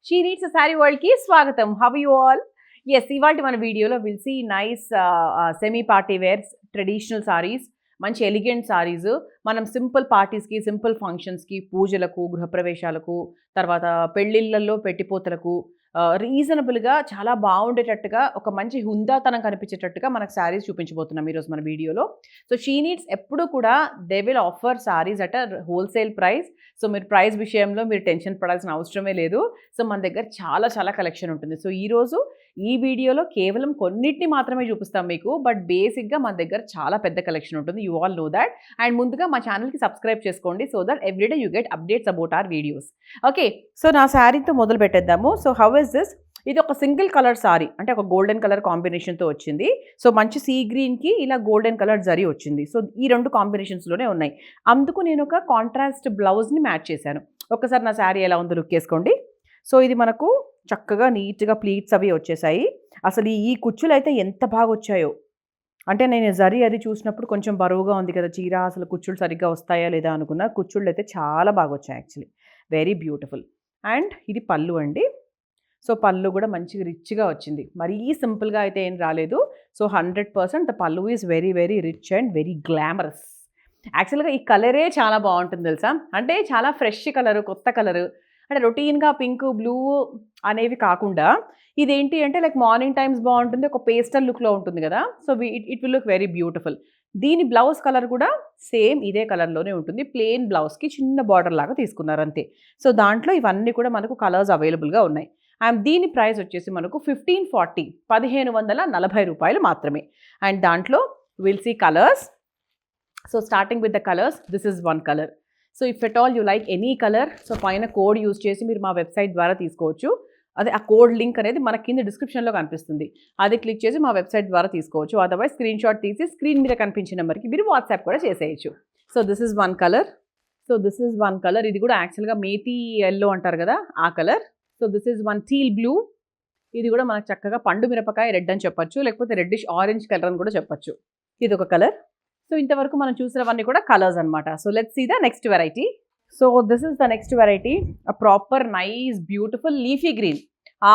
She needs a sari వరల్డ్కి స్వాగతం. How you all? Yes, ఇవాళ మన వీడియోలో will see nice semi party wears traditional saris, మంచి ఎలిగెంట్ సారీస్. మనం సింపుల్ పార్టీస్కి, సింపుల్ ఫంక్షన్స్కి, పూజలకు, గృహప్రవేశాలకు, తర్వాత పెళ్ళిళ్ళల్లో పెట్టిపోతలకు రీజనబుల్గా చాలా బాగుండేటట్టుగా ఒక మంచి హుందాతనం కనిపించేటట్టుగా మనకు శారీస్ చూపించబోతున్నాం ఈరోజు మన వీడియోలో. సో షీ నీడ్స్ ఎప్పుడు కూడా they will offer saris at a wholesale price. So మీరు ప్రైస్ విషయంలో మీరు టెన్షన్ పడాల్సిన అవసరమే లేదు. సో మన దగ్గర చాలా కలెక్షన్ ఉంటుంది. సో ఈరోజు ఈ వీడియోలో కేవలం కొన్నిటిని మాత్రమే చూపిస్తాం మీకు, బట్ బేసిక్గా మన దగ్గర చాలా పెద్ద కలెక్షన్ ఉంటుంది. You all know that. And ముందుగా మా ఛానల్కి సబ్స్క్రైబ్ చేసుకోండి so that everyday you get updates about our videos. Okay, so నా శారీతో మొదలు పెట్టేద్దాము. So how is this? ఇది ఒక సింగిల్ కలర్ సారీ, అంటే ఒక గోల్డెన్ కలర్ కాంబినేషన్తో వచ్చింది. సో మంచి సీ గ్రీన్కి ఇలా గోల్డెన్ కలర్ జరీ వచ్చింది. సో ఈ రెండు కాంబినేషన్స్లోనే ఉన్నాయి. అందుకు నేను ఒక కాంట్రాస్ట్ బ్లౌజ్ని మ్యాచ్ చేశాను. ఒక్కసారి నా శారీ ఎలా ఉందో లుక్ వేసుకోండి. సో ఇది మనకు చక్కగా నీట్గా ప్లీట్స్ అవి వచ్చేసాయి. అసలు ఈ కుచ్చులు అయితే ఎంత బాగా వచ్చాయో, అంటే నేను జరీ అది చూసినప్పుడు కొంచెం బరువుగా ఉంది కదా చీర, అసలు కుచ్చుళ్ళు సరిగ్గా వస్తాయా లేదా అనుకున్నా. కుచ్చుళ్ళు అయితే చాలా బాగా వచ్చాయి యాక్చువల్లీ, వెరీ బ్యూటిఫుల్. అండ్ ఇది పళ్ళు అండి. సో పళ్ళు కూడా మంచిగా రిచ్గా వచ్చింది, మరీ సింపుల్గా అయితే ఏం రాలేదు. సో 100% ద పళ్ళు is very rich and very glamorous. యాక్చువల్గా ఈ కలరే చాలా బాగుంటుంది తెలుసా, అంటే చాలా ఫ్రెష్ కలరు, కొత్త కలరు, అంటే రొటీన్గా పింక్ బ్లూ అనేవి కాకుండా ఇదేంటి అంటే లైక్ మార్నింగ్ టైమ్స్ బాగుంటుంది, ఒక పేస్టల్ లుక్లో ఉంటుంది కదా. So it will look very beautiful. దీని బ్లౌజ్ కలర్ కూడా సేమ్ ఇదే కలర్లోనే ఉంటుంది. ప్లెయిన్ బ్లౌజ్కి చిన్న బార్డర్ లాగా తీసుకున్నారు అంతే. సో దాంట్లో ఇవన్నీ కూడా మనకు కలర్స్ అవైలబుల్గా ఉన్నాయి. అండ్ దీని ప్రైస్ వచ్చేసి మనకు 1540, 1540 రూపాయలు మాత్రమే. అండ్ దాంట్లో will see colours. So starting with the colours, this is one colour. So if at all you like any colour, so పైన కోడ్ యూజ్ చేసి మీరు మా వెబ్సైట్ ద్వారా తీసుకోవచ్చు. అదే ఆ కోడ్ లింక్ అనేది మన కింద డిస్క్రిప్షన్లో కనిపిస్తుంది, అది క్లిక్ చేసి మా వెబ్సైట్ ద్వారా తీసుకోవచ్చు. అదర్వైజ్ స్క్రీన్ షాట్ తీసి స్క్రీన్ మీద కనిపించిన నెంబర్కి మీరు వాట్సాప్ కూడా చేసేయచ్చు. So this is one colour. So this is one colour. ఇది కూడా యాక్చువల్గా మేతి ఎల్లో అంటారు కదా, ఆ colour. So this is one teal blue. ఇది కూడా మనకు చక్కగా పండు మిరపకాయ రెడ్ అని చెప్పొచ్చు, లేకపోతే రెడ్డిష్ ఆరెంజ్ కలర్ అని కూడా చెప్పొచ్చు. ఇది ఒక కలర్. సో ఇంతవరకు మనం చూసినవన్నీ కూడా కలర్స్ అనమాట. So let's see the next variety. So this is the next variety, a proper nice beautiful leafy green,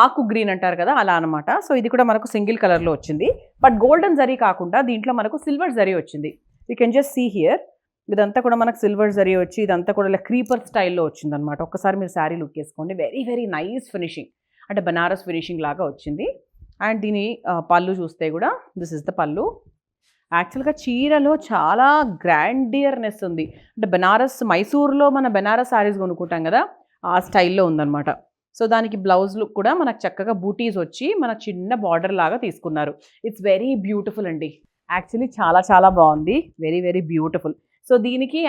ఆకు గ్రీన్ అంటారు కదా అలా అనమాట. సో ఇది కూడా మనకు సింగిల్ కలర్లో వచ్చింది, బట్ గోల్డెన్ జరీ కాకుండా దీంట్లో మనకు సిల్వర్ జరీ వచ్చింది. You can just see here, ఇదంతా కూడా మనకు సిల్వర్ జరీ వచ్చి ఇదంతా కూడా ఇలా క్రీపర్ స్టైల్లో వచ్చిందనమాట. ఒక్కసారి మీరు శారీ లుక్ వేసుకోండి, వెరీ నైస్ ఫినిషింగ్, అంటే బనారస్ ఫినిషింగ్ లాగా వచ్చింది. అండ్ దీని పళ్ళు చూస్తే కూడా దిస్ ఇస్ ద పళ్ళు. యాక్చువల్గా చీరలో చాలా గ్రాండియర్నెస్ ఉంది, అంటే బనారస్, మైసూర్లో మన బనారస్ శారీస్ కొనుక్కుంటాం కదా ఆ స్టైల్లో ఉందన్నమాట. సో దానికి బ్లౌజ్ లుక్ కూడా మనకు చక్కగా బూటీస్ వచ్చి మనకు చిన్న బార్డర్ లాగా తీసుకున్నారు. ఇట్స్ వెరీ బ్యూటిఫుల్ అండి, యాక్చువల్లీ చాలా బాగుంది, వెరీ బ్యూటిఫుల్. సో దీనికి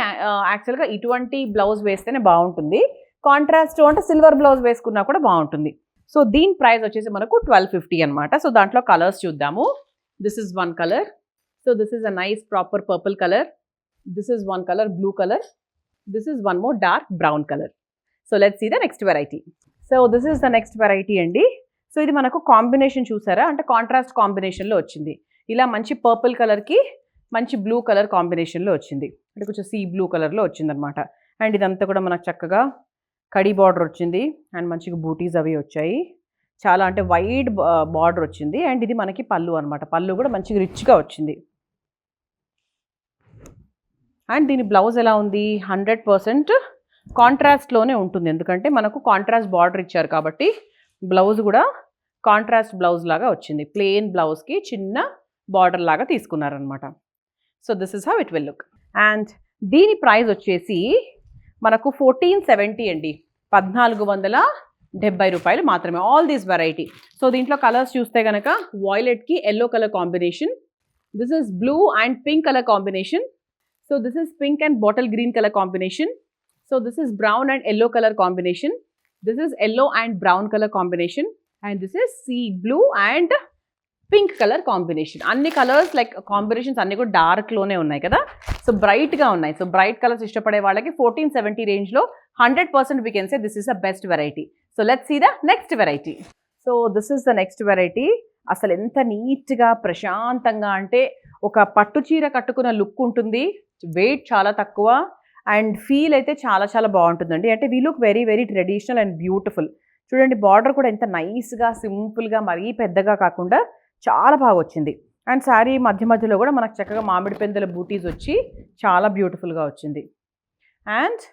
యాక్చువల్గా ఇటువంటి బ్లౌజ్ వేస్తేనే బాగుంటుంది. కాంట్రాస్ట్ అంటే సిల్వర్ బ్లౌజ్ వేసుకున్నా కూడా బాగుంటుంది. సో దీని ప్రైస్ వచ్చేసి మనకు 1250 అనమాట. సో దాంట్లో కలర్స్ చూద్దాము. This is one colour. So this is a nice proper purple colour. This is one colour blue colour. This is one more dark brown colour. So let's see the next variety. So this is the next variety అండి. సో ఇది మనకు combination చూసారా, అంటే contrast కాంబినేషన్లో వచ్చింది. ఇలా మంచి పర్పుల్ కలర్కి మంచి బ్లూ కలర్ కాంబినేషన్లో వచ్చింది, అంటే కొంచెం సీ బ్లూ కలర్లో వచ్చిందనమాట. అండ్ ఇదంతా కూడా మనకు చక్కగా కడి బార్డర్ వచ్చింది, అండ్ మంచిగా బూటీస్ అవి వచ్చాయి, చాలా అంటే వైడ్ బార్డర్ వచ్చింది. అండ్ ఇది మనకి పళ్ళు అనమాట, పళ్ళు కూడా మంచిగా రిచ్గా వచ్చింది. అండ్ దీని బ్లౌజ్ ఎలా ఉంది, 100% కాంట్రాస్ట్లోనే ఉంటుంది, ఎందుకంటే మనకు కాంట్రాస్ట్ బార్డర్ ఇచ్చారు కాబట్టి బ్లౌజ్ కూడా కాంట్రాస్ట్ బ్లౌజ్ లాగా వచ్చింది. ప్లెయిన్ బ్లౌజ్కి చిన్న బార్డర్ లాగా తీసుకున్నారనమాట. So this is how it will look. And దీని ప్రైస్ వచ్చేసి మనకు 1470 అండి, 1470 రూపాయలు మాత్రమే. All this variety. సో దీంట్లో కలర్స్ చూస్తే కనుక వాయిలెట్కి yellow colour combination, this is blue and pink colour combination. So this is pink and bottle green colour combination. So this is brown and yellow colour combination. This is yellow and brown colour combination. And this is sea blue and pink colour combination. అన్ని colours like combinations అన్ని కూడా డార్క్లోనే ఉన్నాయి కదా, so బ్రైట్గా ఉన్నాయి. So bright colours ఇష్టపడే వాళ్ళకి 1470 రేంజ్లో 100% we can say this is the best variety. So let's see the next variety. So this is the next variety. అసలు ఎంత నీట్గా ప్రశాంతంగా, అంటే ఒక పట్టు చీర కట్టుకున్న లుక్ ఉంటుంది, వెయిట్ చాలా తక్కువ, అండ్ ఫీల్ అయితే చాలా బాగుంటుందండి. అంటే we look very traditional and beautiful. చూడండి బార్డర్ కూడా ఎంత నైస్‌గా, సింపుల్‌గా మరీ పెద్దగా కాకుండా చాలా బాగా వచ్చింది. అండ్ శారీ మధ్య మధ్యలో కూడా మనకు చక్కగా మామిడి పెందెల బూటీస్ వచ్చి చాలా బ్యూటిఫుల్‌గా వచ్చింది. అండ్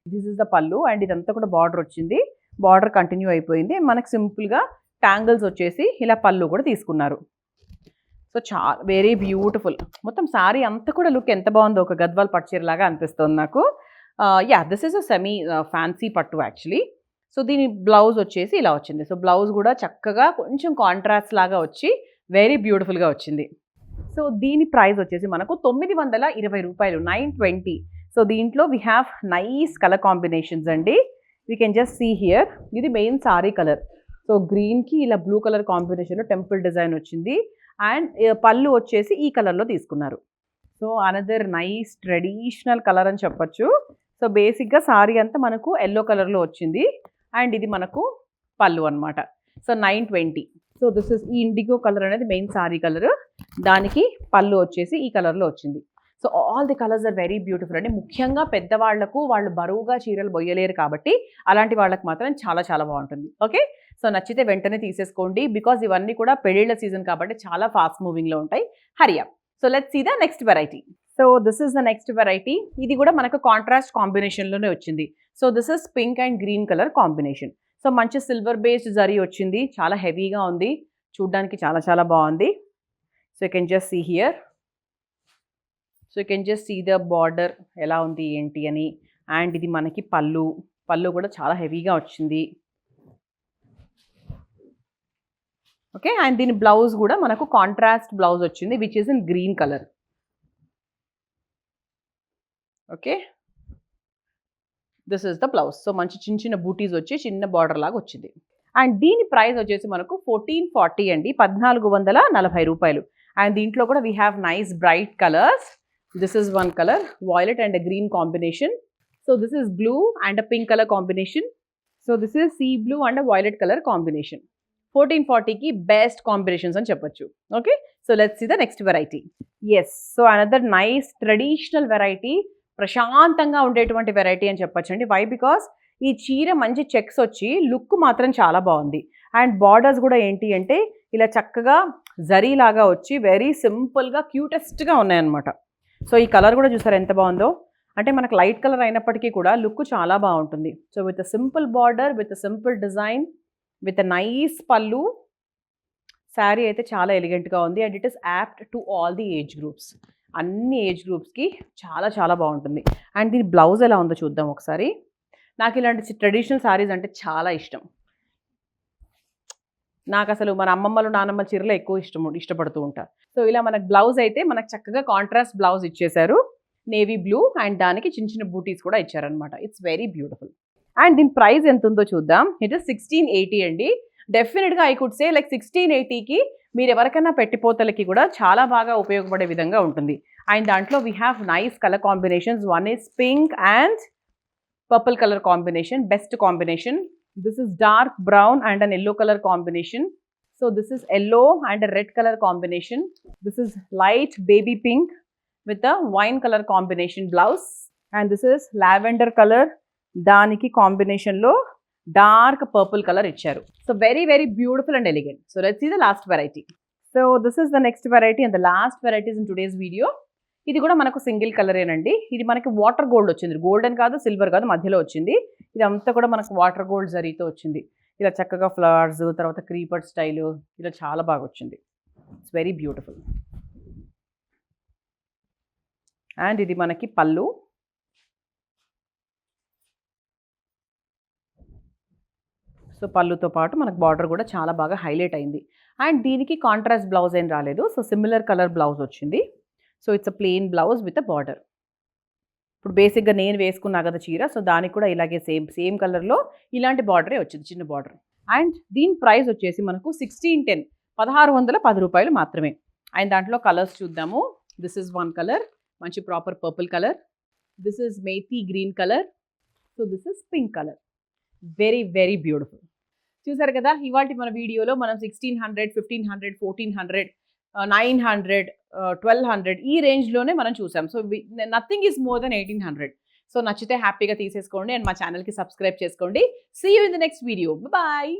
దిస్ ఇస్ ద పల్లు అండ్ ఇదంతా కూడా బార్డర్ వచ్చింది. బార్డర్ కంటిన్యూ అయిపోయింది. మనకు సింపుల్‌గా ట్యాంగిల్స్ వచ్చేసి ఇలా పల్లు కూడా తీసుకున్నారు. So very beautiful. మొత్తం శారీ అంతా కూడా లుక్ ఎంత బాగుందో, ఒక గద్వాల్ పట్టు చీరలాగా అనిపిస్తుంది నాకు. This is a semi fancy పట్టు యాక్చువల్లీ. సో దీని బ్లౌజ్ వచ్చేసి ఇలా వచ్చింది. సో బ్లౌజ్ కూడా చక్కగా కొంచెం కాంట్రాస్ట్ లాగా వచ్చి వెరీ బ్యూటిఫుల్‌గా వచ్చింది. సో దీని ప్రైస్ వచ్చేసి మనకు రూ. 920, 920. సో దీంట్లో we have nice colour combinations అండి. We can just see here. ఇది మెయిన్ సారీ కలర్. సో గ్రీన్‌కి ఇలా బ్లూ కలర్ కాంబినేషన్‌లో టెంపుల్ డిజైన్ వచ్చింది. అండ్ పళ్ళు వచ్చేసి ఈ కలర్‌లో తీసుకున్నారు. So another nice traditional colour అని చెప్పొచ్చు. సో బేసిక్‌గా సారీ అంతా మనకు యెల్లో కలర్‌లో వచ్చింది. అండ్ ఇది మనకు పళ్ళు అనమాట. సో 920. సో దిస్ ఇస్ ఈ ఇండిగో కలర్ అనేది మెయిన్ సారీ కలర్. దానికి పళ్ళు వచ్చేసి ఈ కలర్‌లో వచ్చింది. So all the colours are very beautiful అండి. ముఖ్యంగా పెద్దవాళ్లకు, వాళ్ళు బరువుగా చీరలు బొయ్యలేరు కాబట్టి అలాంటి వాళ్ళకి మాత్రం చాలా చాలా బాగుంటుంది. ఓకే. సో నచ్చితే వెంటనే తీసేసుకోండి. బికాజ్ ఇవన్నీ కూడా పెళ్ళిళ్ళ సీజన్ కాబట్టి చాలా ఫాస్ట్ మూవింగ్లో ఉంటాయి. Hurry up. So let's see the next variety. So this is the next variety. ఇది కూడా మనకు కాంట్రాస్ట్ కాంబినేషన్లోనే వచ్చింది. So this is pink and green colour combination. So మంచి సిల్వర్ బేస్డ్ జరీ వచ్చింది. చాలా హెవీగా ఉంది. చూడ్డానికి చాలా చాలా బాగుంది. So you can just see here. So you can just see the border ఎలా ఉంది ఏంటి అని. అండ్ ఇది మనకి పళ్ళు. పళ్ళు కూడా చాలా హెవీగా వచ్చింది. ఓకే. అండ్ దీని బ్లౌజ్ కూడా మనకు కాంట్రాస్ట్ బ్లౌజ్ వచ్చింది which is in green colour. Okay. This is the blouse. So మంచి చిన్న చిన్న బూటీస్ వచ్చి చిన్న బార్డర్ లాగా వచ్చింది. అండ్ దీని ప్రైస్ వచ్చేసి మనకు 1440 అండి. రూ. 1440. అండ్ దీంట్లో కూడా we have nice bright colours. This is one colour violet and green combination. So this is blue and pink colour combination. So this is sea blue and violet colour combination. 1440కి best combinations అని చెప్పొచ్చు. Okay. So let's see the next variety. Yes. So another nice traditional variety. ప్రశాంతంగా ఉండేటువంటి variety అని చెప్పొచ్చండి. Why? Because ఈ చీర మంచి చెక్స్ వచ్చి లుక్ మాత్రం చాలా బాగుంది. అండ్ బార్డర్స్ కూడా ఏంటి అంటే ఇలా చక్కగా జరీ లాగా వచ్చి వెరీ సింపుల్గా క్యూటెస్ట్గా ఉన్నాయన్నమాట. సో ఈ కలర్ కూడా చూసారు ఎంత బాగుందో. అంటే మనకు లైట్ కలర్ అయినప్పటికీ కూడా లుక్ చాలా బాగుంటుంది. So with a simple border, with a simple design, with a nice పళ్ళు. శారీ అయితే చాలా ఎలిగెంట్గా ఉంది. And it is apt to all the age groups. అన్ని ఏజ్ గ్రూప్స్కి చాలా చాలా బాగుంటుంది. అండ్ దీని బ్లౌజ్ ఎలా ఉందో చూద్దాం ఒకసారి. నాకు ఇలాంటి ట్రెడిషనల్ శారీస్ అంటే చాలా ఇష్టం. నాకు అసలు మన అమ్మమ్మలు నానమ్మల చీరలు ఎక్కువ ఇష్టపడుతూ ఉంటారు. సో ఇలా మనకు బ్లౌజ్ అయితే మనకు చక్కగా కాంట్రాస్ట్ బ్లౌజ్ ఇచ్చేశారు. నేవీ బ్లూ అండ్ దానికి చిన్న చిన్న బూటీస్ కూడా ఇచ్చారనమాట. It's very beautiful. అండ్ దీని ప్రైస్ ఎంత ఉందో చూద్దాం. ఇట్ ఇస్ 1680 అండి. డెఫినెట్గా ఐ కుడ్ సే లైక్ 1680కి మీరు ఎవరికైనా పెట్టిపోతలకి కూడా చాలా బాగా ఉపయోగపడే విధంగా ఉంటుంది. అండ్ దాంట్లో we have nice colour combinations. One is pink and purple colour combination, best combination. This is dark brown and an yellow color combination. So this is yellow and a red color combination. This is light baby pink with a wine color combination blouse. And this is lavender color. Daniki combination lo dark purple color icharu. So very very beautiful and elegant. So let's see the last variety. So this is the next variety and the last varieties in today's video. ఇది కూడా మనకు single కలరేనండి. ఇది మనకి water gold వచ్చింది. Golden కాదు, silver కాదు, మధ్యలో వచ్చింది. ఇదంతా కూడా మనకు వాటర్ గోల్డ్ జరీతో వచ్చింది. ఇలా చక్కగా ఫ్లవర్స్, తర్వాత క్రీపర్ స్టైలు, ఇలా చాలా బాగా వచ్చింది. It's very beautiful. అండ్ ఇది మనకి పళ్ళు. సో పళ్ళుతో పాటు మనకు బార్డర్ కూడా చాలా బాగా హైలైట్ అయింది. అండ్ దీనికి కాంట్రాస్ట్ బ్లౌజ్ ఏం రాలేదు. సో సిమిలర్ కలర్ బ్లౌజ్ వచ్చింది. So it's a plain blouse with a border. ఇప్పుడు బేసిక్గా నేను వేసుకున్నా కదా చీర, సో దానికి కూడా ఇలాగే సేమ్ కలర్లో ఇలాంటి బార్డరే వచ్చింది, చిన్న బార్డర్. అండ్ దీని ప్రైస్ వచ్చేసి మనకు 1610, రూ. 1610 మాత్రమే. అండ్ దాంట్లో కలర్స్ చూద్దాము. దిస్ ఇస్ వన్ కలర్, మంచి proper purple colour. This is methi green colour. So this is pink colour. Very very beautiful. చూసారు కదా, ఇవాళ మన వీడియోలో మనం 1600, 1500, 1400, 900, 1200 ఈ రేంజ్లోనే మనం చూసాం. So nothing is more than 1800. So నచ్చితే హ్యాపీగా తీసేసుకోండి అండ్ మా ఛానల్కి సబ్స్క్రైబ్ చేసుకోండి. See you in the next video. Bye.